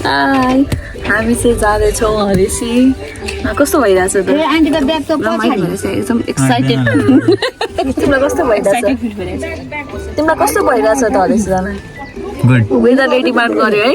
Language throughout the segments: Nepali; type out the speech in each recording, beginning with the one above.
हाई हामी चाहिँ जाँदैछौँ हरेसी कस्तो भइरहेछ त एकदम एक्साइटेड तिमीलाई कस्तो भइरहेछ तिमीलाई कस्तो भइरहेछ त हरेसी जान वेदर रेडी मार्क गर्यो है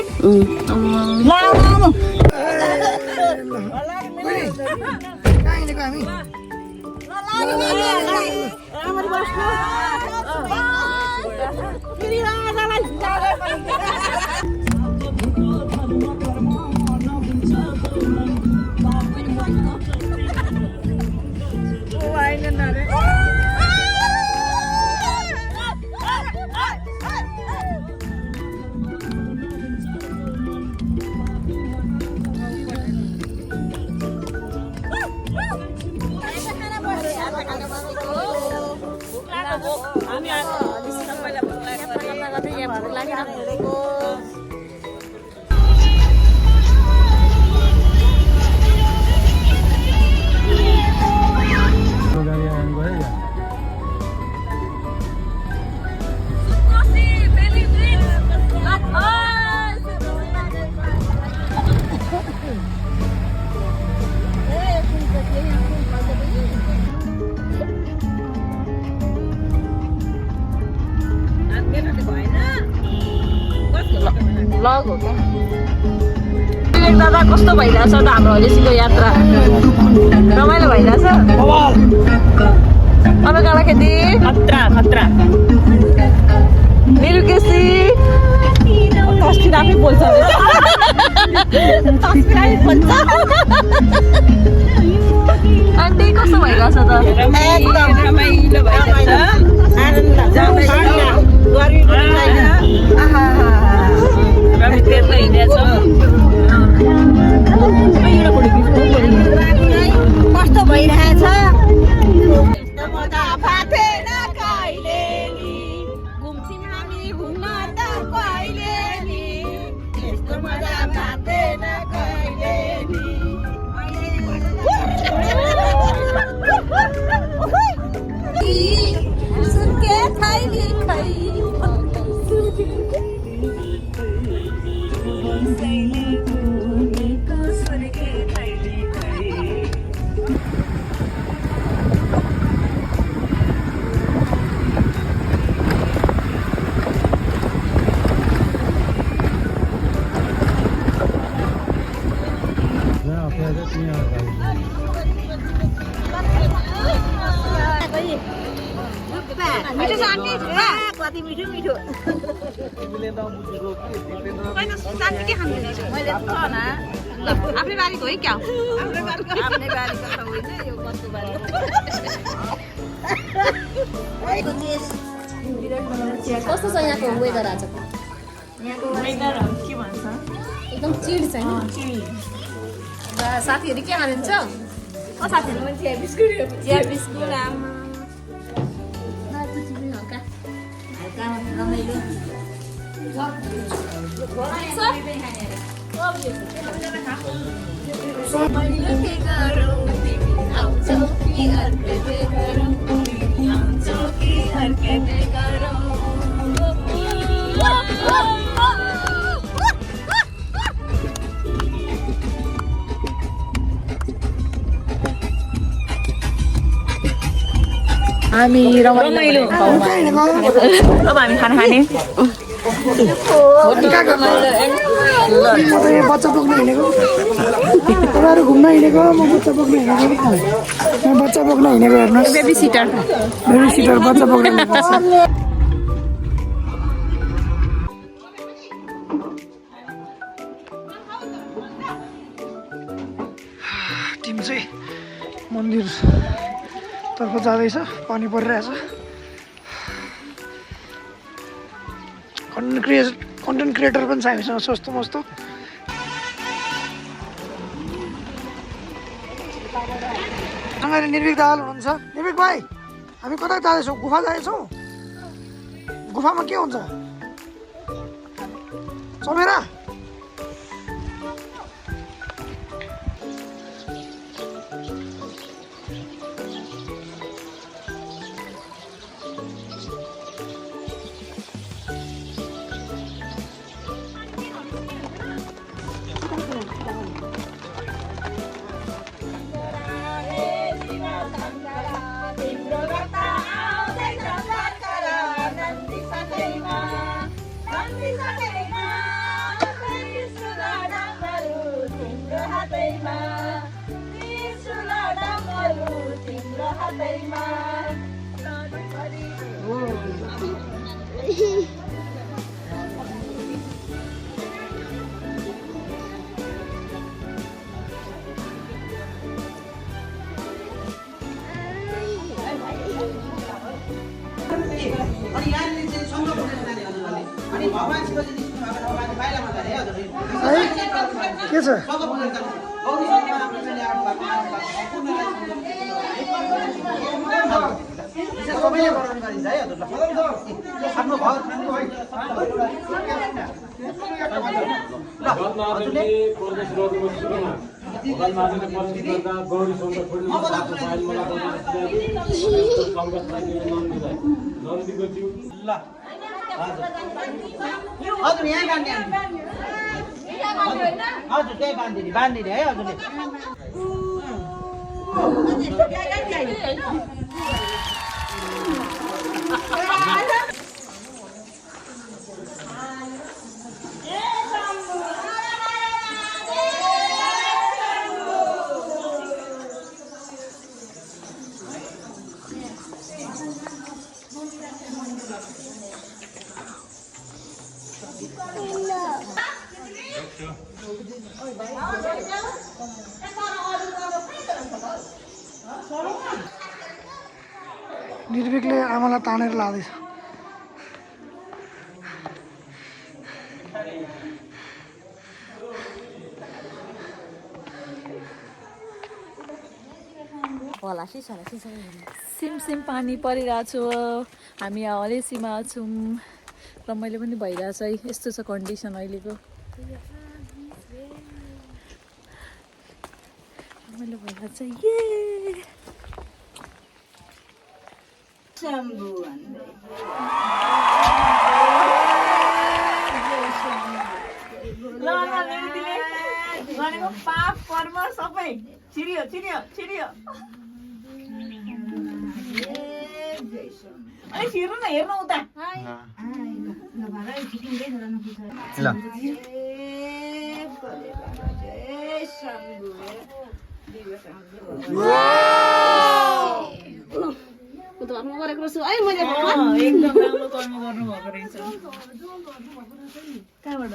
भ्लग हो क्या दादा कस्तो भइरहेछ त हाम्रो हरेसीको यात्रा रमाइलो भइरहेछ अब कालाखेती खतरा खतरा मेरो केसी तस्बिर आफै बोल्छ आन्टी कस्तो भइरहेछ त एकदम रमाइलो भइरहेछ कस्तो भइरहेछ घुम्छौँ हामी घुम्न त कहिले नि यस्तो मजा पाएन कहिले नि सुनके थैली खै मिठो छ आन्टी कति मिठो मिठो साथी के खानुहुन्छ मैले छ न आफ्नै बारीको है क्या आफ्नै बारीको त होइन यो कस्तो बारी कस्तो छ यहाँको वेदर आज यहाँको वेदर के भन्छ एकदम चिड छ नि साथीहरू के खानुहुन्छ साथीहरू पनि चिया बिस्कुट आमा रमाइलो हामी रमाइलो अब हामी खाना खाने बच्चा बोक्न हिँडेको तपाईँहरू घुम्न हिँडेको म बच्चा बोक्न हिँडेको म बच्चा बोक्न हिँडेको हेर्नुहोस् बेबी सिटर बच्चा बोक्न टिम चाहिँ मन्दिर तर्फ जाँदैछ पानी परिरहेछ कन्टेन्ट क्रिएटर पनि छ हामीसँग सस्तो मस्तो सँगै निर्भिक दाहाल हुनुहुन्छ निर्भिक भाइ हामी कता जाँदैछौँ गुफा जाँदैछौँ गुफामा के हुन्छ चमेरा के छ हजुर यहाँ हजुर त्यही बाँधिदिने है हजुरले निर्विकले आमालाई तानेर लाँदैछ सिमसिम पानी परिरहेछ हामी हलेसीमा छौँ रमाइलो पनि भइरहेछ है यस्तो छ कन्डिसन अहिलेको रमाइलो भइरहेछ ये भनेको पाप कर्म सबै छिरियो छिरियो छिरियो अलिक छिर्नु न हेर्नु उता एकदम राम्रो कर्म गर्नुभएको रहेछ कहाँबाट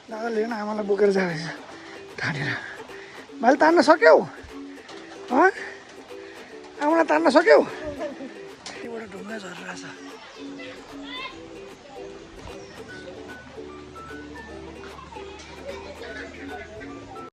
दादाले हेर्न आमालाई बोकेर जाँदैछ तानेर मैले तान्न सक्यौ आमालाई तान्न सक्यौ त्यहीबाट ढुङ्गा झरिरहेछ